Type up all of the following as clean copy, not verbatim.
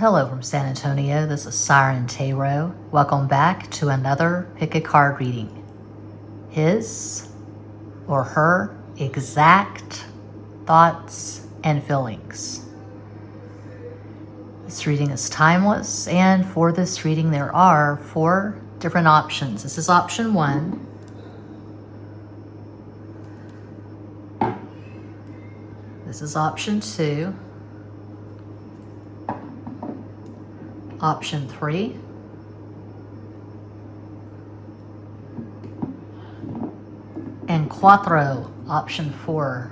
Hello from San Antonio, this is SIREN Tarot. Welcome back to another pick a card reading. His or her exact thoughts and feelings. This reading is timeless, and for this reading there are 4 different options. This is option 1. This is option 2. Option 3. And cuatro, option 4.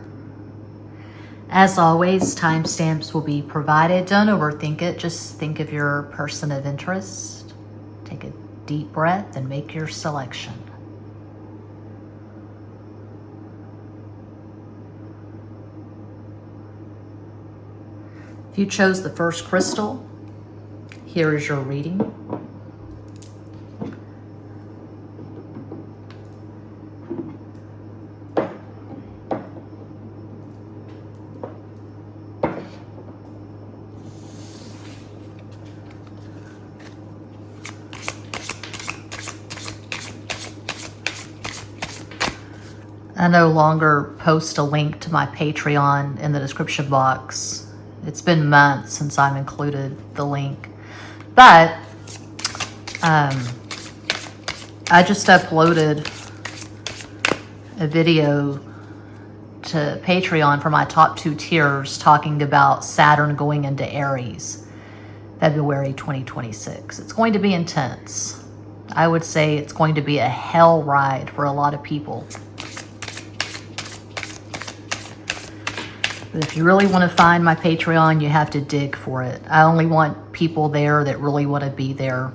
As always, timestamps will be provided. Don't overthink it. Just think of your person of interest. Take a deep breath and make your selection. If you chose the first crystal, here is your reading. I no longer post a link to my Patreon in the description box. It's been months since I've included the link. But I just uploaded a video to Patreon for my top 2 tiers talking about Saturn going into Aries, February 2026. It's going to be intense. I would say it's going to be a hell ride for a lot of people. But if you really want to find my Patreon, you have to dig for it. I only want people there that really want to be there.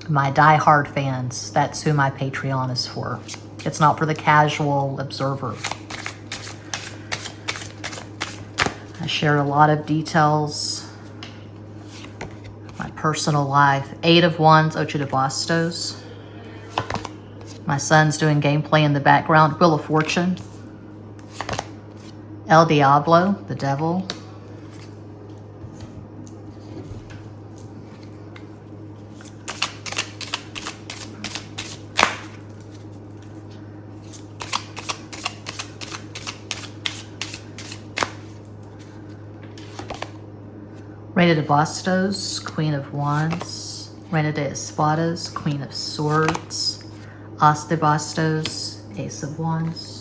My diehard fans, that's who my Patreon is for. It's not for the casual observer. I share a lot of details. My personal life. 8 of Wands, Ocho de Bastos. My son's doing gameplay in the background. Wheel of Fortune. El Diablo, the devil. Reina de Bastos, Queen of Wands. Reina de Espadas, Queen of Swords. As de Bastos, Ace of Wands.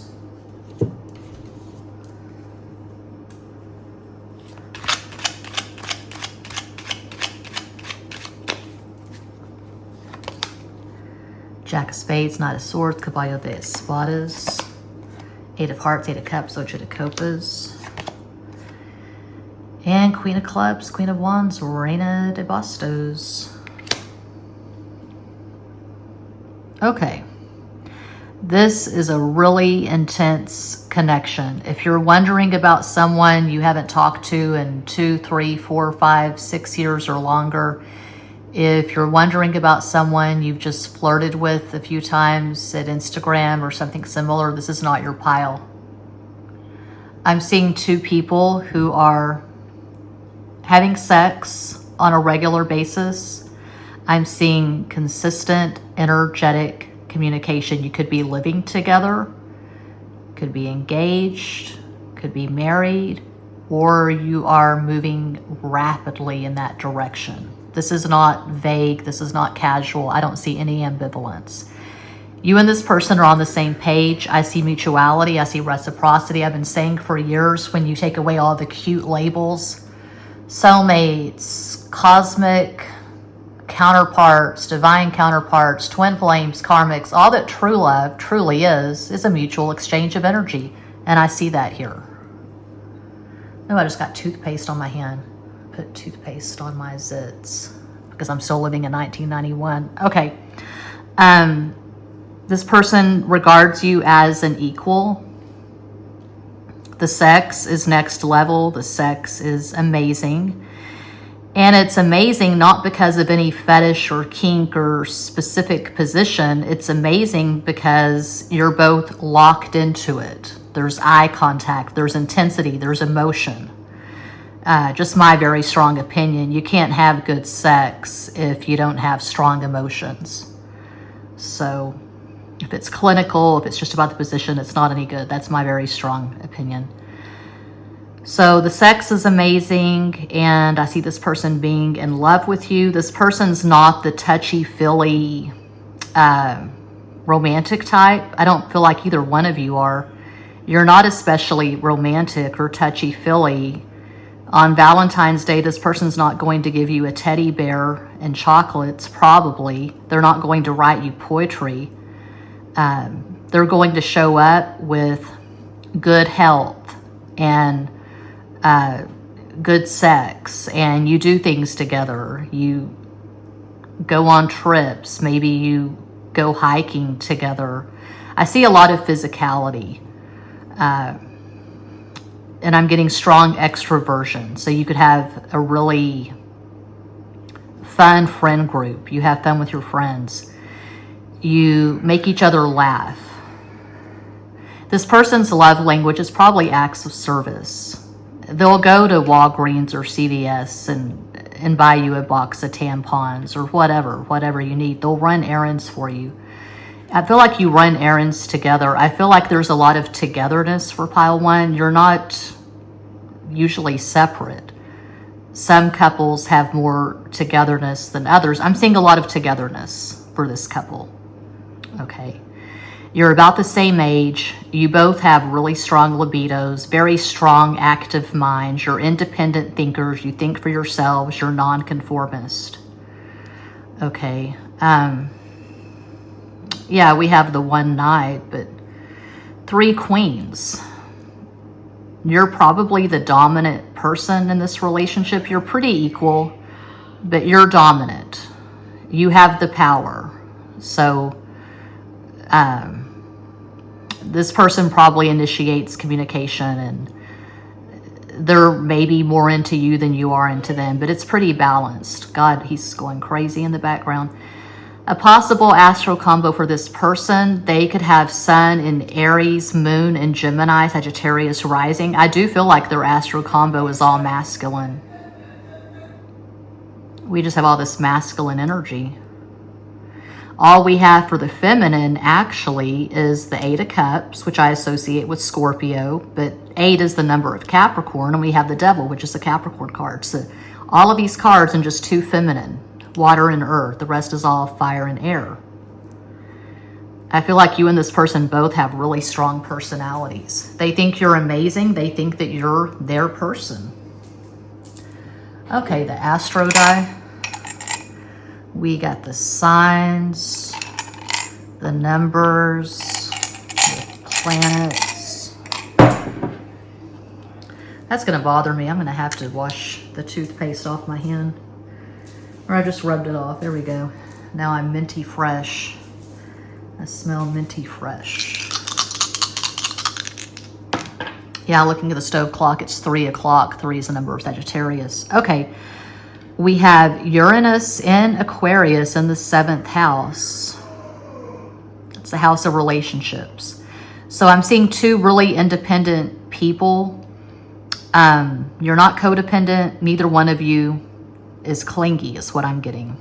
Jack of Spades, Knight of Swords, Caballo de Espadas. 8 of Hearts, 8 of Cups, Ocho de Copas. And Queen of Clubs, Queen of Wands, Reina de Bastos. Okay. This is a really intense connection. If you're wondering about someone you haven't talked to in 2, 3, 4, 5, 6 years or longer, if you're wondering about someone you've just flirted with a few times at Instagram or something similar, this is not your pile. I'm seeing 2 people who are having sex on a regular basis. I'm seeing consistent, energetic communication. You could be living together, could be engaged, could be married, or you are moving rapidly in that direction. This is not vague. This is not casual. I don't see any ambivalence. You and this person are on the same page. I see mutuality. I see reciprocity. I've been saying for years, when you take away all the cute labels, soulmates, cosmic counterparts, divine counterparts, twin flames, karmics, all that true love truly is a mutual exchange of energy. And I see that here. Oh, I just got toothpaste on my hand. Put toothpaste on my zits because I'm still living in 1991. Okay. This person regards you as an equal. The sex is next level. The sex is amazing. And it's amazing not because of any fetish or kink or specific position. It's amazing because you're both locked into it. There's eye contact. There's intensity. There's emotion. Just my very strong opinion. You can't have good sex if you don't have strong emotions. So if it's clinical, if it's just about the position, it's not any good. That's my very strong opinion. So the sex is amazing, and I see this person being in love with you. This person's not the touchy-feely romantic type. I don't feel like either one of you are. You're not especially romantic or touchy-feely. On Valentine's Day, this person's not going to give you a teddy bear and chocolates, probably. They're not going to write you poetry. They're going to show up with good health and good sex, and you do things together. You go on trips, maybe you go hiking together. I see a lot of physicality, and I'm getting strong extroversion. So you could have a really fun friend group. You have fun with your friends. You make each other laugh. This person's love language is probably acts of service. They'll go to Walgreens or CVS and buy you a box of tampons or whatever you need. They'll run errands for you. I feel like you run errands together. I feel like there's a lot of togetherness for pile one. You're not usually separate. Some couples have more togetherness than others. I'm seeing a lot of togetherness for this couple. Okay. You're about the same age. You both have really strong libidos, very strong active minds. You're independent thinkers. You think for yourselves. You're nonconformist. Okay. Yeah, we have the one night, but 3 queens. You're probably the dominant person in this relationship. You're pretty equal, but you're dominant. You have the power. So, this person probably initiates communication, and they're maybe more into you than you are into them, but it's pretty balanced. God, he's going crazy in the background. A possible astral combo for this person, they could have Sun in Aries, Moon in Gemini, Sagittarius rising. I do feel like their astral combo is all masculine. We just have all this masculine energy. All we have for the feminine actually is the 8 of Cups, which I associate with Scorpio, but 8 is the number of Capricorn, and we have the Devil, which is a Capricorn card. So all of these cards and just 2 feminine, water and earth. The rest is all fire and air. I feel like you and this person both have really strong personalities. They think you're amazing. They think that you're their person. Okay, the astro die. We got the signs, the numbers, the planets. That's going to bother me. I'm going to have to wash the toothpaste off my hand. Or I just rubbed it off. There we go. Now I'm minty fresh. I smell minty fresh. Yeah, looking at the stove clock, it's 3 o'clock. 3 is the number of Sagittarius. Okay. We have Uranus in Aquarius in the 7th house. It's the house of relationships. So I'm seeing 2 really independent people. You're not codependent. Neither one of you is clingy, is what I'm getting.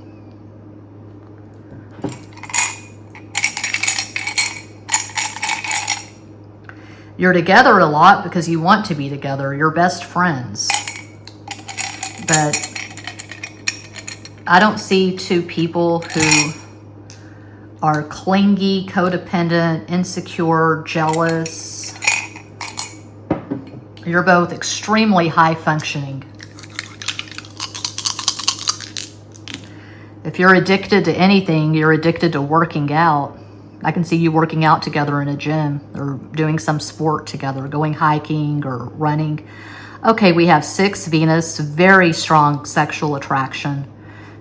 You're together a lot because you want to be together. You're best friends. But I don't see 2 people who are clingy, codependent, insecure, jealous. You're both extremely high functioning. If you're addicted to anything, you're addicted to working out. I can see you working out together in a gym or doing some sport together, going hiking or running. Okay, we have 6 Venus, very strong sexual attraction.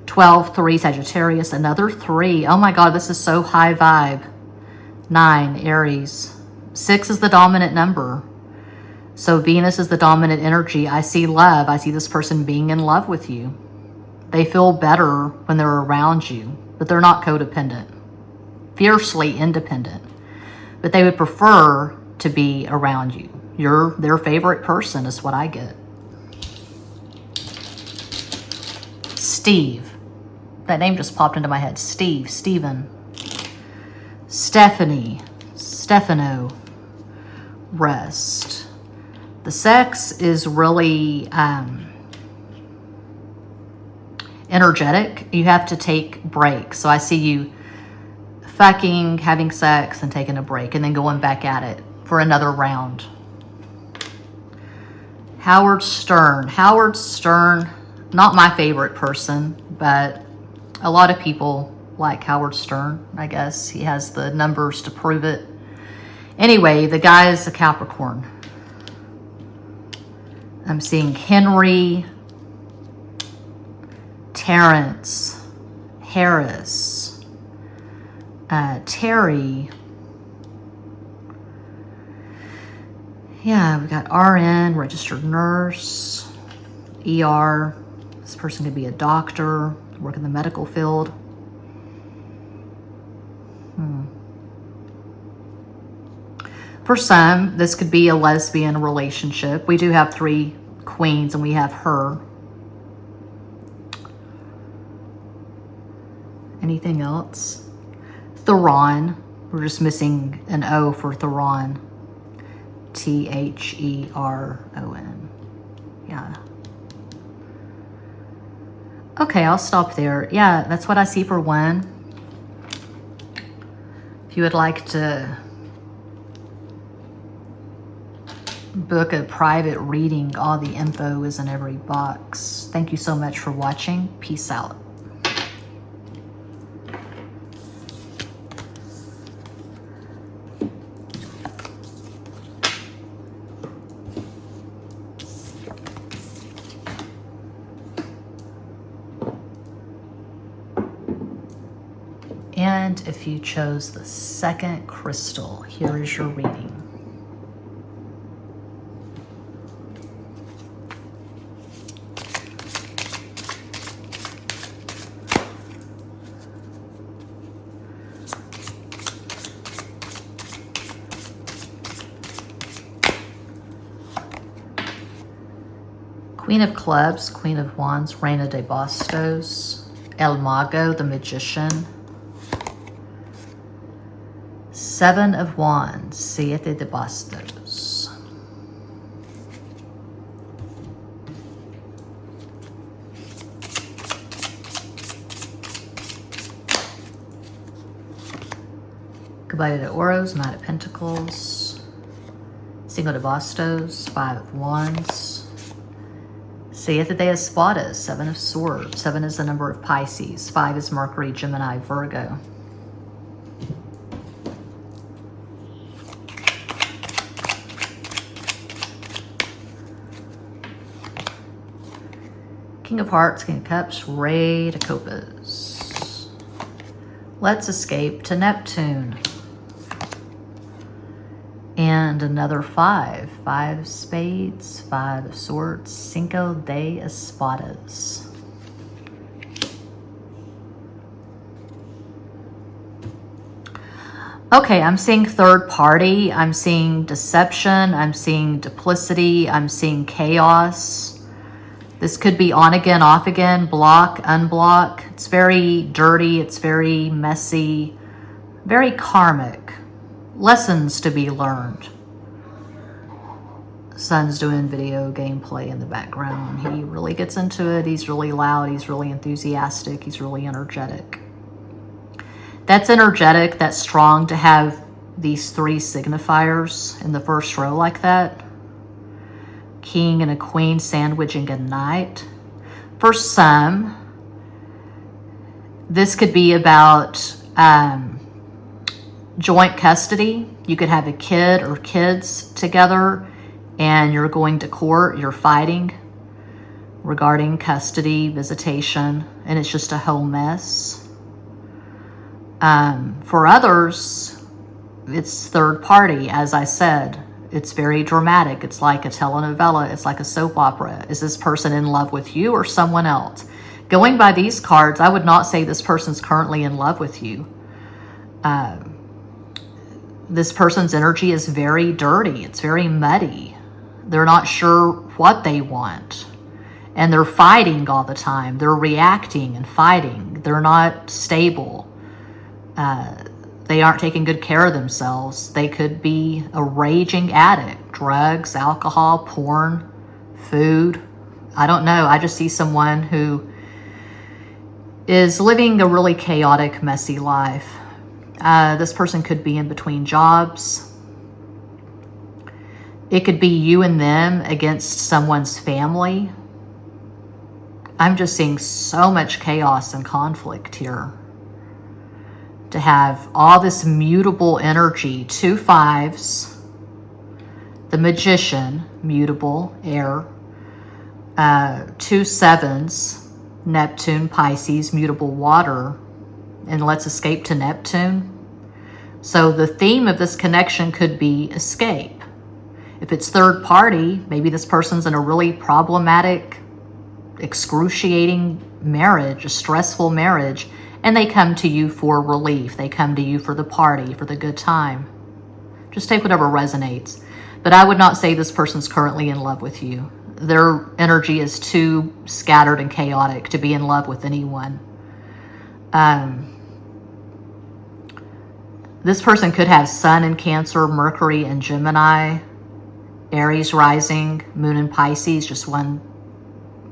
12, 3 Sagittarius, another 3. Oh my God, this is so high vibe. 9 Aries. 6 is the dominant number. So Venus is the dominant energy. I see love. I see this person being in love with you. They feel better when they're around you, but they're not codependent. Fiercely independent. But they would prefer to be around you. You're their favorite person is what I get. Steve. That name just popped into my head. Steve, Steven. Stephanie, Stefano. Rest. The sex is really energetic. You have to take breaks. So I see you fucking, having sex, and taking a break, and then going back at it for another round. Howard Stern. Howard Stern, not my favorite person, but a lot of people like Howard Stern, I guess. He has the numbers to prove it. Anyway, the guy is a Capricorn. I'm seeing Henry, Terrence, Harris, Terry. Yeah, we got RN, registered nurse, ER. This person could be a doctor, work in the medical field. For some, this could be a lesbian relationship. We do have 3 queens, and we have her. Anything else? Theron. We're just missing an O for Theron. Theron. Yeah. Okay, I'll stop there. Yeah, that's what I see for 1. If you would like to book a private reading, all the info is in every box. Thank you so much for watching. Peace out. And if you chose the second crystal, here is your reading. Queen of Clubs, Queen of Wands, Reina de Bastos, El Mago, the Magician, 7 of Wands, Siete de Bastos. Caballero de Oros, Knight of Pentacles, Cinco de Bastos, 5 of Wands, Siete de Espadas, 7 of Swords. 7 is the number of Pisces. 5 is Mercury, Gemini, Virgo. King of Hearts, King of Cups, Ray de Copas. Let's escape to Neptune. And another 5. 5 of Spades, 5 of Swords, Cinco de Espadas. Okay, I'm seeing third party. I'm seeing deception. I'm seeing duplicity. I'm seeing chaos. This could be on again, off again, block, unblock. It's very dirty. It's very messy, very karmic. Lessons to be learned. Son's doing video gameplay in the background. He really gets into it. He's really loud. He's really enthusiastic. He's really energetic. That's energetic. That's strong to have these 3 signifiers in the first row like that. King and a queen sandwiching a knight. For some, this could be about joint custody. You could have a kid or kids together and you're going to court, you're fighting regarding custody, visitation, and it's just a whole mess. For others, it's third party, as I said. It's very dramatic. It's like a telenovela. It's like a soap opera. Is this person in love with you or someone else? Going by these cards, I would not say this person's currently in love with you. This person's energy is very dirty. It's very muddy. They're not sure what they want. And they're fighting all the time. They're reacting and fighting. They're not stable. They aren't taking good care of themselves. They could be a raging addict. Drugs, alcohol, porn, food. I don't know. I just see someone who is living a really chaotic, messy life. This person could be in between jobs. It could be you and them against someone's family. I'm just seeing so much chaos and conflict here. To have all this mutable energy, 2 5s, the Magician, mutable, air, 2 7s, Neptune, Pisces, mutable, water, and let's escape to Neptune. So the theme of this connection could be escape. If it's third party, maybe this person's in a really problematic, excruciating marriage, a stressful marriage, and they come to you for relief. They come to you for the party, for the good time. Just take whatever resonates. But I would not say this person's currently in love with you. Their energy is too scattered and chaotic to be in love with anyone. This person could have Sun in Cancer, Mercury in Gemini, Aries rising, Moon in Pisces, just one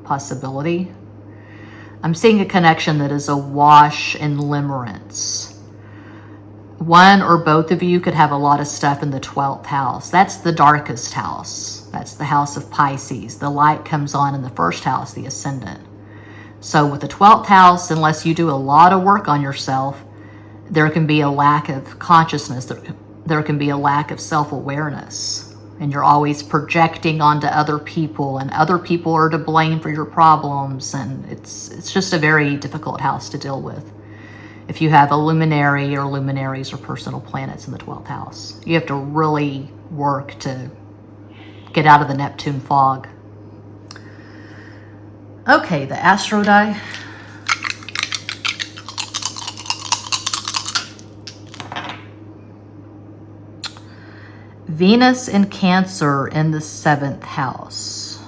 possibility. I'm seeing a connection that is a wash in limerence. One or both of you could have a lot of stuff in the 12th house. That's the darkest house. That's the house of Pisces. The light comes on in the first house, the ascendant. So with the 12th house, unless you do a lot of work on yourself, there can be a lack of consciousness. There can be a lack of self-awareness. And you're always projecting onto other people, and other people are to blame for your problems. And it's just a very difficult house to deal with. If you have a luminary or luminaries or personal planets in the 12th house, you have to really work to get out of the Neptune fog. Okay, the astro die. Venus in Cancer in the 7th house.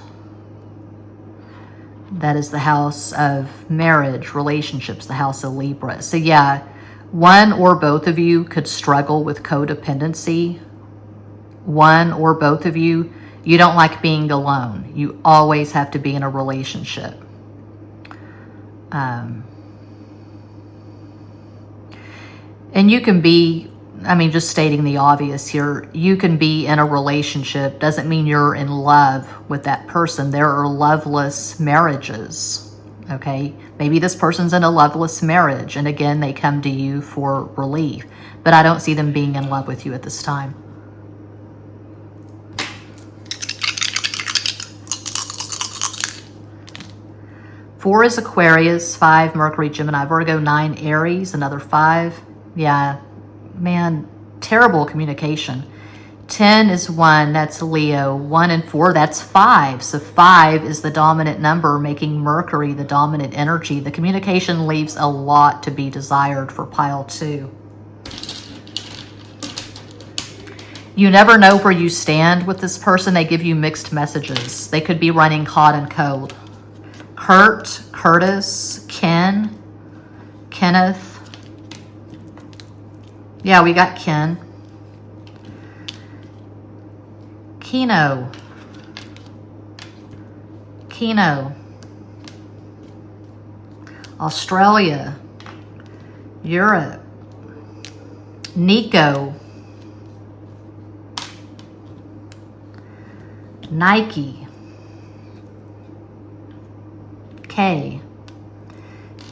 That is the house of marriage, relationships, the house of Libra. So yeah, one or both of you could struggle with codependency. One or both of you, you don't like being alone. You always have to be in a relationship. And you can be, just stating the obvious here, you can be in a relationship. Doesn't mean you're in love with that person. There are loveless marriages, okay? Maybe this person's in a loveless marriage, and again, they come to you for relief. But I don't see them being in love with you at this time. Four is Aquarius, 5 Mercury, Gemini, Virgo, 9 Aries, another 5. Yeah. Man, terrible communication. 10 is 1, that's Leo. 1 and 4, that's 5. So 5 is the dominant number, making Mercury the dominant energy. The communication leaves a lot to be desired for pile 2. You never know where you stand with this person. They give you mixed messages. They could be running hot and cold. Kurt, Curtis, Ken, Kenneth. Yeah, we got Ken. Keno. Australia. Europe. Nico. Nike. K.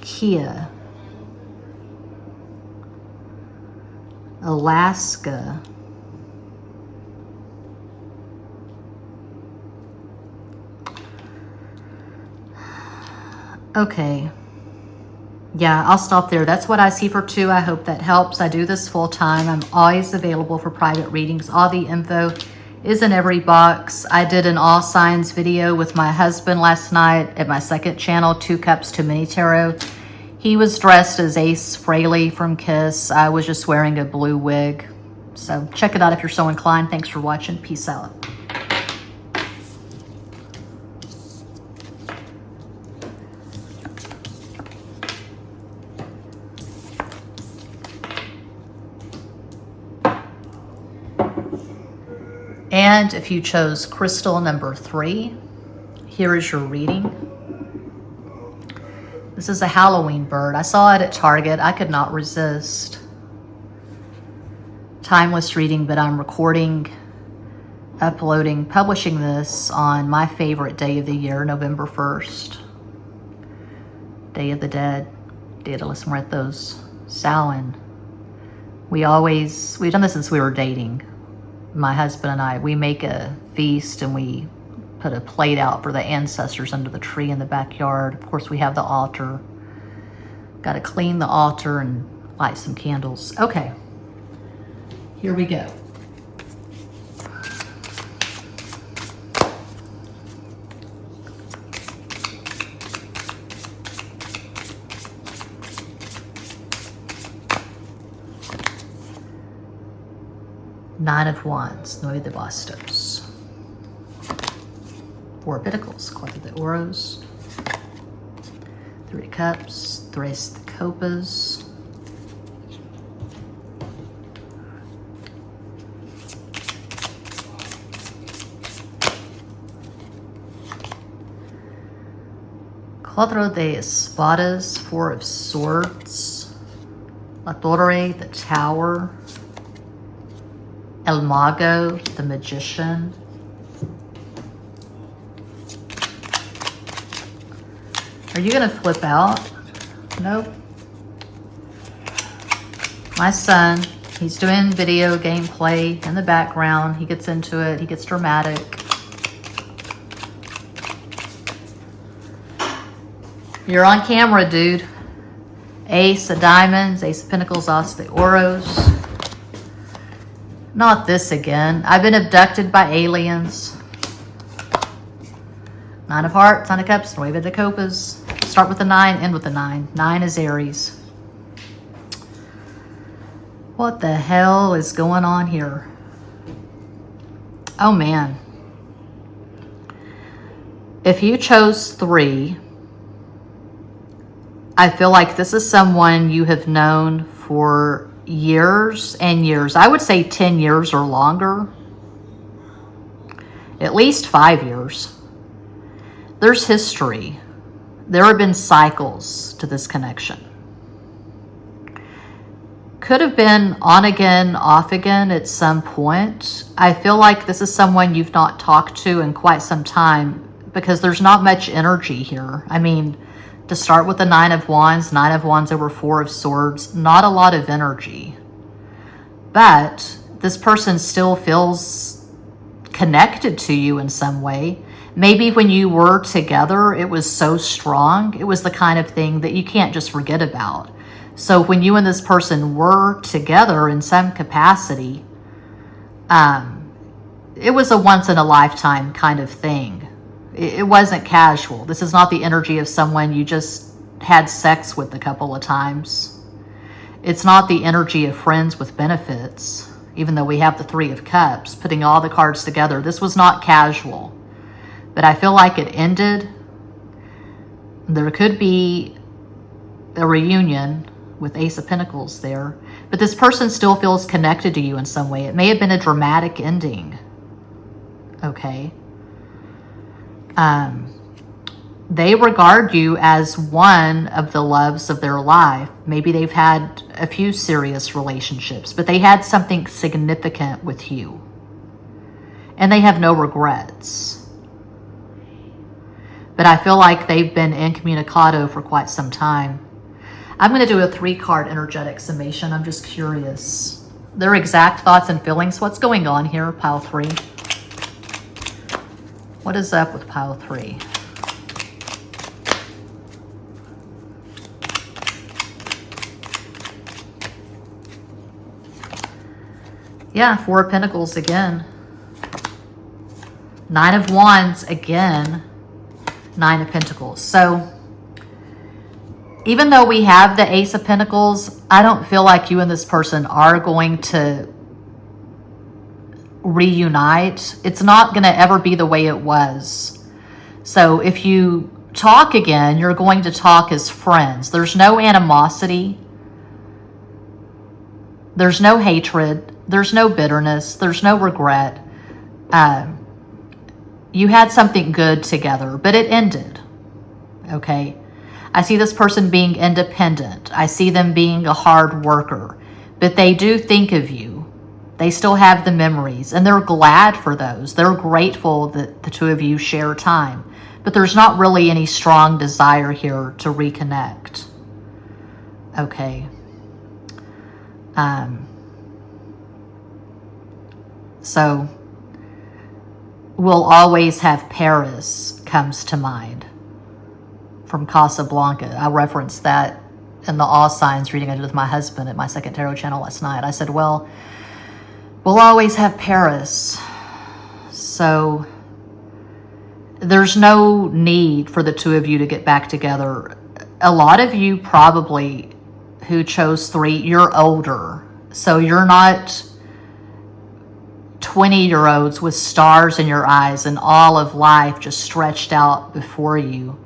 Kia. Alaska. Okay. Yeah, I'll stop there. That's what I see for 2. I hope that helps. I do this full time. I'm always available for private readings. All the info is in every box. I did an all signs video with my husband last night at my second channel, 2 Cups to Mini Tarot. He was dressed as Ace Frehley from Kiss. I was just wearing a blue wig. So check it out if you're so inclined. Thanks for watching. Peace out. And if you chose crystal number 3, here is your reading. This is a Halloween bird. I saw it at Target. I could not resist. Timeless reading, but I'm recording, uploading, publishing this on my favorite day of the year, November 1st. Day of the Dead, Dia de los Muertos, Samhain. We've done this since we were dating. My husband and I, we make a feast and we put a plate out for the ancestors under the tree in the backyard. Of course, we have the altar. Got to clean the altar and light some candles. Okay, here we go. Nine of Wands, Nueve de Bastos. 4 of Pentacles, Cuatro de Oros. 3 of Cups, Tres de Copas. Cuatro de Espadas, 4 of Swords. La Torre, the Tower. El Mago, the Magician. Are you gonna flip out? Nope. My son, he's doing video gameplay in the background. He gets into it, he gets dramatic. You're on camera, dude. Ace of Diamonds, Ace of Pentacles, As de Oros. Not this again. I've been abducted by aliens. 9 of Hearts, 9 of Cups, Nueve de Copas. Start with the 9, end with the 9. 9 is Aries. What the hell is going on here? Oh man. If you chose 3, I feel like this is someone you have known for years and years. I would say 10 years or longer. At least 5 years. There's history. There have been cycles to this connection. Could have been on again, off again at some point. I feel like this is someone you've not talked to in quite some time because there's not much energy here. I mean, to start with the 9 of Wands over 4 of Swords, not a lot of energy. But this person still feels connected to you in some way. Maybe when you were together, it was so strong. It was the kind of thing that you can't just forget about. So when you and this person were together in some capacity, it was a once in a lifetime kind of thing. It wasn't casual. This is not the energy of someone you just had sex with a couple of times. It's not the energy of friends with benefits, even though we have the 3 of Cups, putting all the cards together. This was not casual. But I feel like it ended. There could be a reunion with Ace of Pentacles there. But this person still feels connected to you in some way. It may have been a dramatic ending. Okay. They regard you as one of the loves of their life. Maybe they've had a few serious relationships, but they had something significant with you. And they have no regrets. But I feel like they've been incommunicado for quite some time. I'm going to do a 3-card energetic summation. I'm just curious. Their exact thoughts and feelings. What's going on here, pile 3? What is up with pile 3? Yeah, 4 of Pentacles again. 9 of Wands again. 9 of Pentacles. So even though we have the Ace of Pentacles, I don't feel like you and this person are going to reunite. It's not going to ever be the way it was. So if you talk again, you're going to talk as friends. There's no animosity. There's no hatred. There's no bitterness. There's no regret. You had something good together, but it ended. Okay. I see this person being independent. I see them being a hard worker, but they do think of you. They still have the memories, and they're glad for those. They're grateful that the two of you share time, but there's not really any strong desire here to reconnect. Okay. So we'll always have Paris comes to mind from Casablanca. I referenced that in the all signs reading I did with my husband at my second tarot channel last night. I said, well, we'll always have Paris. So there's no need for the two of you to get back together. A lot of you probably who chose 3, you're older. So you're not 20-year-olds with stars in your eyes and all of life just stretched out before you.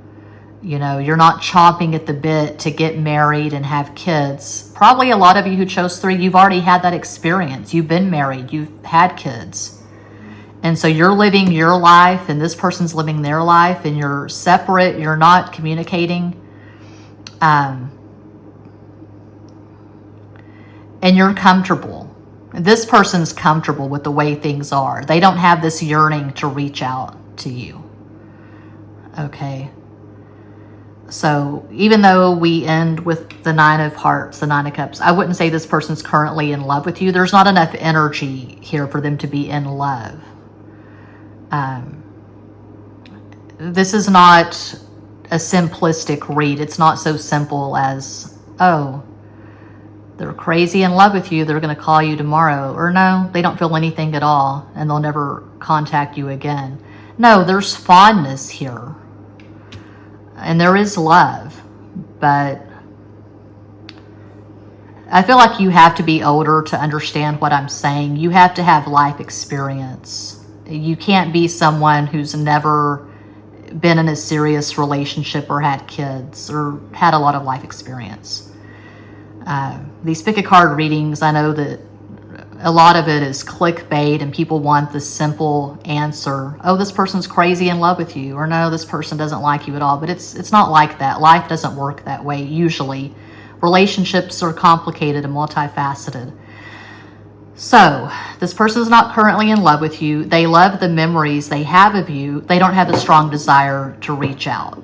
You know, you're not chomping at the bit to get married and have kids. Probably a lot of you who chose 3, you've already had that experience. You've been married, you've had kids. And so you're living your life and this person's living their life and you're separate, you're not communicating. And you're comfortable. This person's comfortable with the way things are. They don't have this yearning to reach out to you. Okay. So even though we end with the 9 of Hearts, the 9 of Cups, I wouldn't say this person's currently in love with you. There's not enough energy here for them to be in love. This is not a simplistic read. It's not so simple as, oh, they're crazy in love with you, they're going to call you tomorrow. Or no, they don't feel anything at all and they'll never contact you again. No, there's fondness here. And there is love. But I feel like you have to be older to understand what I'm saying. You have to have life experience. You can't be someone who's never been in a serious relationship or had kids or had a lot of life experience. These pick a card readings, I know that a lot of it is clickbait and people want the simple answer. Oh, this person's crazy in love with you. Or no, this person doesn't like you at all. But it's not like that. Life doesn't work that way usually. Relationships are complicated and multifaceted. So this person's not currently in love with you. They love the memories they have of you. They don't have the strong desire to reach out.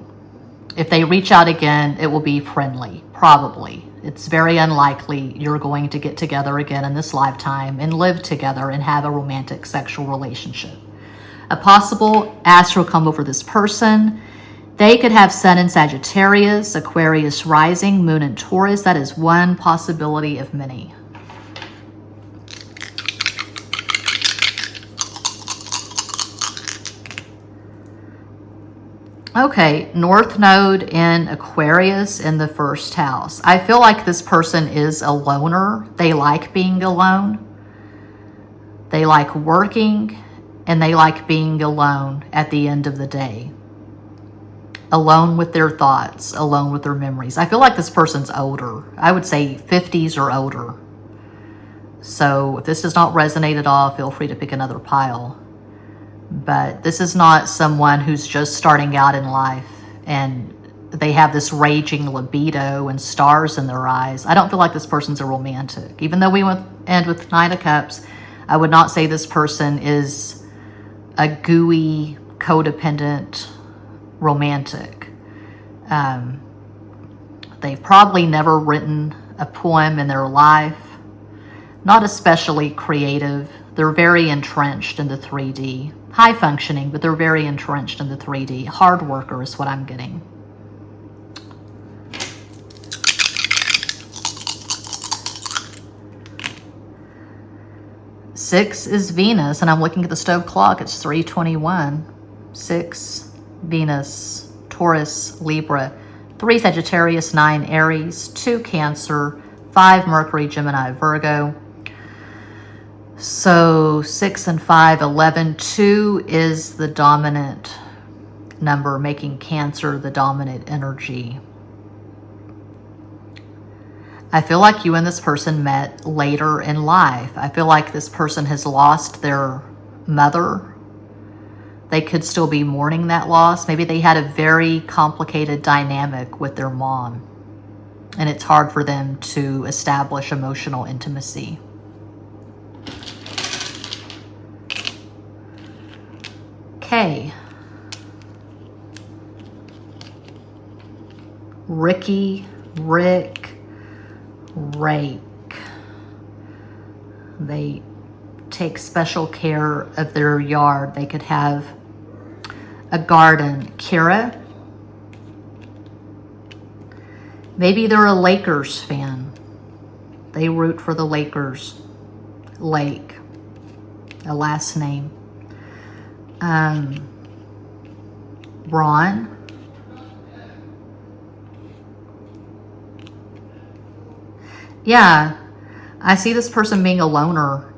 If they reach out again, it will be friendly, probably. It's very unlikely you're going to get together again in this lifetime and live together and have a romantic sexual relationship. A possible astral come over this person. They could have Sun in Sagittarius, Aquarius rising, Moon in Taurus. That is one possibility of many. Okay, North Node in Aquarius in the first house. I feel like this person is a loner. They like being alone. They like working and they like being alone at the end of the day. Alone with their thoughts, alone with their memories. I feel like this person's older. I would say 50s or older. So if this does not resonate at all, feel free to pick another pile. But this is not someone who's just starting out in life and they have this raging libido and stars in their eyes. I don't feel like this person's a romantic. Even though we end with 9 of Cups, I would not say this person is a gooey, codependent romantic. They've probably never written a poem in their life. Not especially creative. They're very entrenched in the 3D. High functioning, but they're very entrenched in the 3D. Hard worker is what I'm getting. Six is Venus, and I'm looking at the stove clock. It's 3:21. 6, Venus, Taurus, Libra. 3, Sagittarius, 9, Aries, 2, Cancer, 5, Mercury, Gemini, Virgo. So 6 and 5, 11. 2 is the dominant number, making Cancer the dominant energy. I feel like you and this person met later in life. I feel like this person has lost their mother. They could still be mourning that loss. Maybe they had a very complicated dynamic with their mom, and it's hard for them to establish emotional intimacy. Okay. Ricky, Rick, Rake. They take special care of their yard. They could have a garden. Kira. Maybe they're a Lakers fan. They root for the Lakers. Lake. A last name. Ron. Yeah, I see this person being a loner.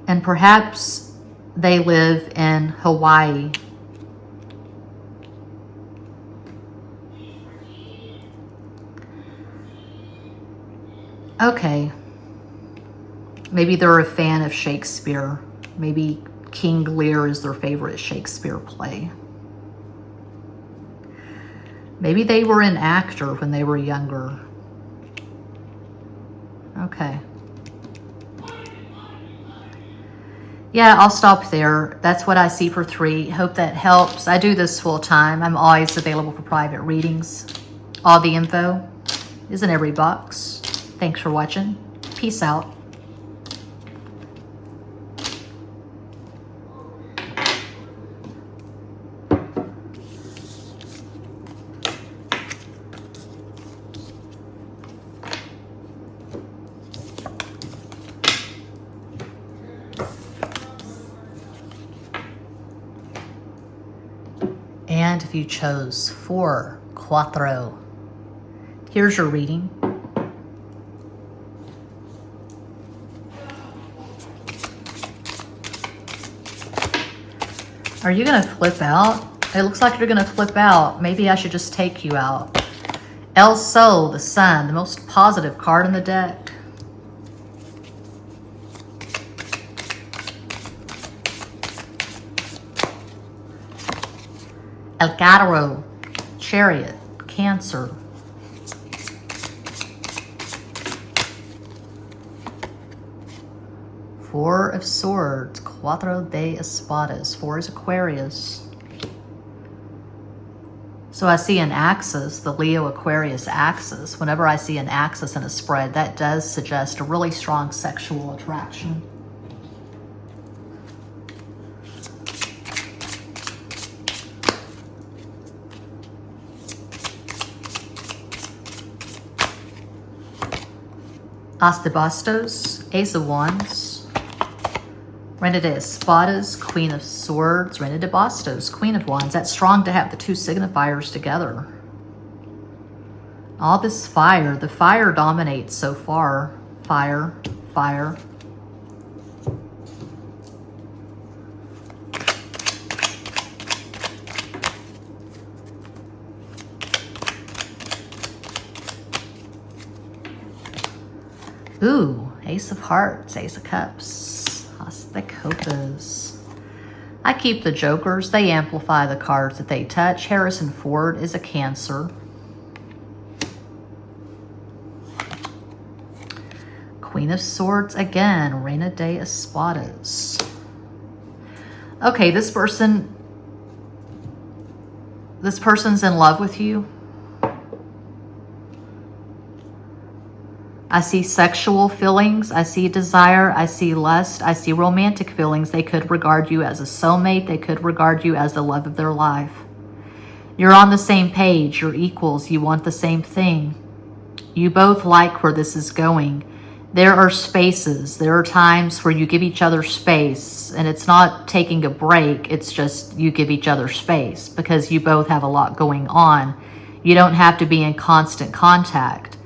And perhaps they live in Hawaii. Okay. Maybe they're a fan of Shakespeare. Maybe King Lear is their favorite Shakespeare play. Maybe they were an actor when they were younger. Okay. Yeah, I'll stop there. That's what I see for 3. Hope that helps. I do this full time. I'm always available for private readings. All the info is in every box. Thanks for watching. Peace out. And if you chose 4, cuatro, here's your reading. Are you going to flip out? It looks like you're going to flip out. Maybe I should just take you out. El Sol, the sun, the most positive card in the deck. El Carro, chariot, Cancer. Four of Swords, Cuatro de Espadas. 4 is Aquarius. So I see an axis, the Leo Aquarius axis. Whenever I see an axis in a spread, that does suggest a really strong sexual attraction. As de Bastos, Ace of Wands. Reina de Espadas, Queen of Swords. Reina de Bastos, Queen of Wands. That's strong to have the 2 signifiers together. All this fire. The fire dominates so far. Fire, fire. Ooh, Ace of Hearts, Ace of Cups, As de Copas. I keep the jokers. They amplify the cards that they touch. Harrison Ford is a Cancer. Queen of Swords again, Reina de Espadas. Okay, this person's in love with you. I see sexual feelings, I see desire, I see lust, I see romantic feelings. They could regard you as a soulmate. They could regard you as the love of their life. You're on the same page. You're equals. You want the same thing. You both like where this is going. There are spaces. There are times where you give each other space, and it's not taking a break. It's just you give each other space because you both have a lot going on. You don't have to be in constant contact.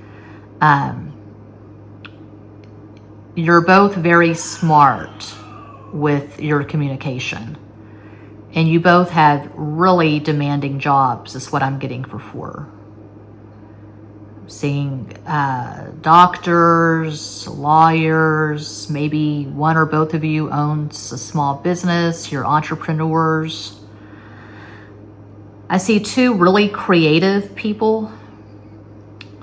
You're both very smart with your communication. And you both have really demanding jobs, is what I'm getting for 4. seeing doctors, lawyers, maybe one or both of you owns a small business, you're entrepreneurs. I see two really creative people.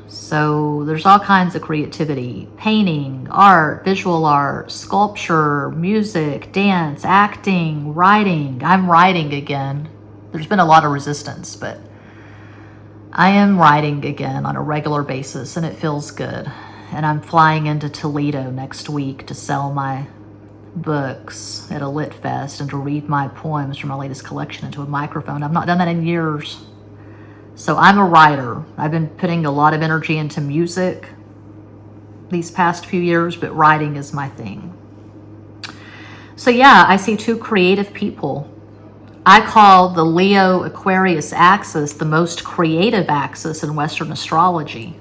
So there's all kinds of creativity: painting, art, visual art, sculpture, music, dance, acting, writing. I'm writing again. There's been a lot of resistance, but I am writing again on a regular basis, and it feels good. And I'm flying into Toledo next week to sell my books at a lit fest and to read my poems from my latest collection into a microphone. I've not done that in years. So I'm a writer. I've been putting a lot of energy into music these past few years, but writing is my thing. So yeah, I see two creative people. I call the Leo-Aquarius axis the most creative axis in Western astrology.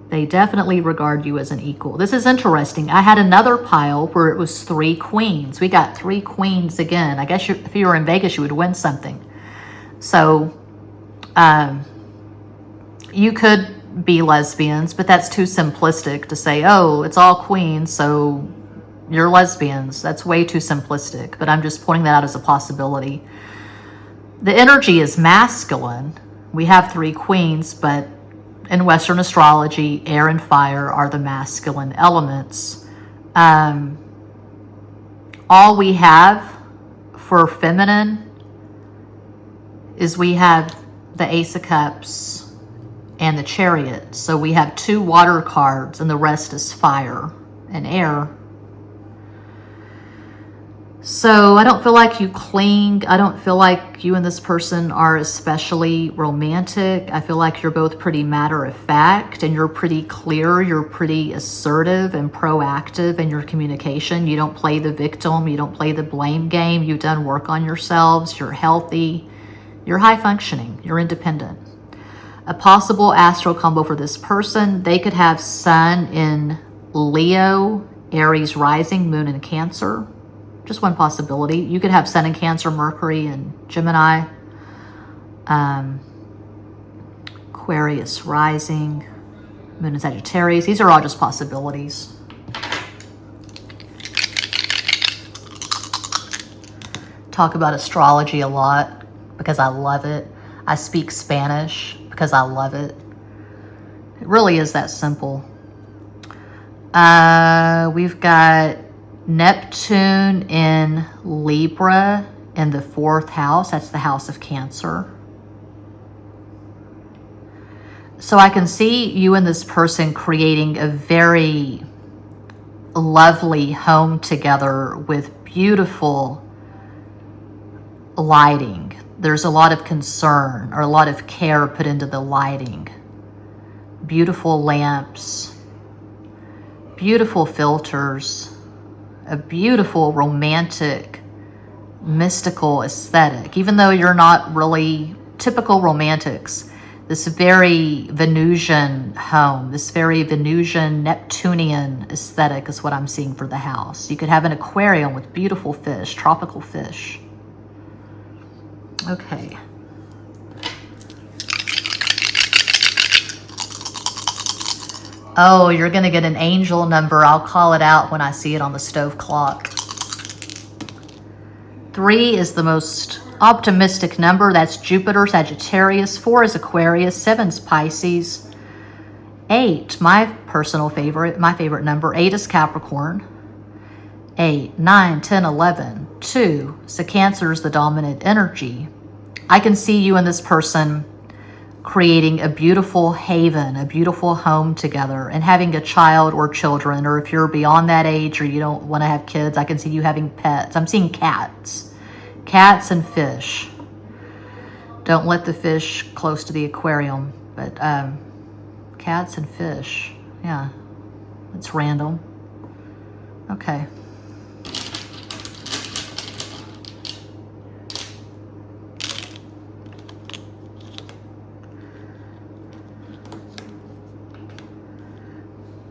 They definitely regard you as an equal. This is interesting. I had another pile where it was 3 queens. We got 3 queens again. I guess if you were in Vegas, you would win something. So you could be lesbians, but that's too simplistic to say, oh, it's all queens, so you're lesbians. That's way too simplistic, but I'm just pointing that out as a possibility. The energy is masculine. We have 3 queens, but in Western astrology, air and fire are the masculine elements. All we have for feminine is we have the Ace of Cups and the Chariot. So we have 2 water cards, and the rest is fire and air. So I don't feel like you cling. I don't feel like you and this person are especially romantic. I feel like you're both pretty matter of fact, and you're pretty clear. You're pretty assertive and proactive in your communication. You don't play the victim. You don't play the blame game. You've done work on yourselves. You're healthy. You're high functioning. You're independent. A possible astral combo for this person: they could have Sun in Leo, Aries rising, Moon in Cancer. Just one possibility. You could have Sun in Cancer, Mercury in Gemini, Aquarius rising, Moon in Sagittarius. These are all just possibilities. Talk about astrology a lot because I love it. I speak Spanish because I love it. It really is that simple. We've got Neptune in Libra in the 4th house. That's the house of Cancer. So I can see you and this person creating a very lovely home together with beautiful lighting. There's a lot of concern or a lot of care put into the lighting. Beautiful lamps, beautiful filters, a beautiful romantic, mystical aesthetic. Even though you're not really typical romantics, this very Venusian home, this very Venusian, Neptunian aesthetic is what I'm seeing for the house. You could have an aquarium with beautiful fish, tropical fish. Okay. Oh, you're going to get an angel number. I'll call it out when I see it on the stove clock. 3 is the most optimistic number. That's Jupiter, Sagittarius. 4 is Aquarius. 7 is Pisces. 8, my personal favorite, my favorite number. 8 is Capricorn. 8, 9, 10, 11. 2, so Cancer is the dominant energy. I can see you and this person creating a beautiful haven, a beautiful home together, and having a child or children, or if you're beyond that age or you don't want to have kids, I can see you having pets. I'm seeing cats. Cats and fish. Don't let the fish close to the aquarium, but cats and fish. Yeah, it's random. Okay.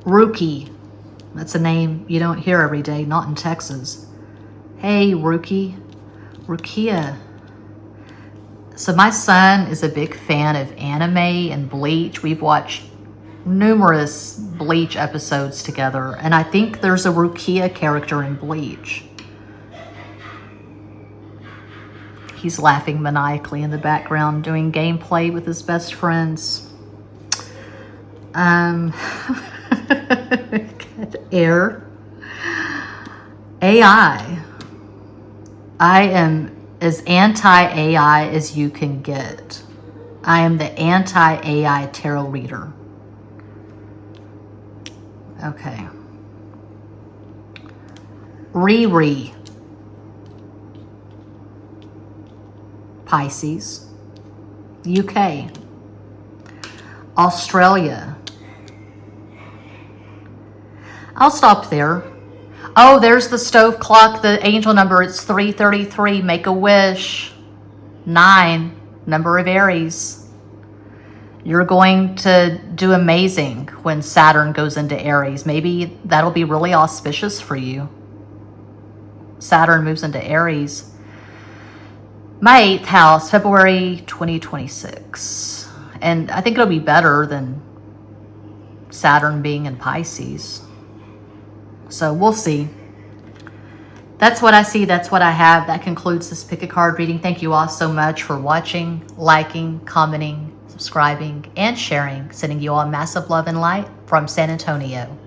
Rookie. That's a name you don't hear every day, not in Texas. Hey, Rookie. Rukia. So my son is a big fan of anime and Bleach. We've watched numerous Bleach episodes together, and I think there's a Rukia character in Bleach. He's laughing maniacally in the background, doing gameplay with his best friends. Air. AI. I am as anti-AI as you can get. I am the anti-AI tarot reader. Okay. Riri. Pisces. UK. Australia. I'll stop there. Oh, there's the stove clock, the angel number. It's 333. Make a wish. 9, number of Aries. You're going to do amazing when Saturn goes into Aries. Maybe that'll be really auspicious for you. Saturn moves into Aries. My 8th house, February 2026. And I think it'll be better than Saturn being in Pisces. So we'll see. That's what I see. That's what I have. That concludes this pick a card reading. Thank you all so much for watching, liking, commenting, subscribing, and sharing. Sending you all massive love and light from San Antonio.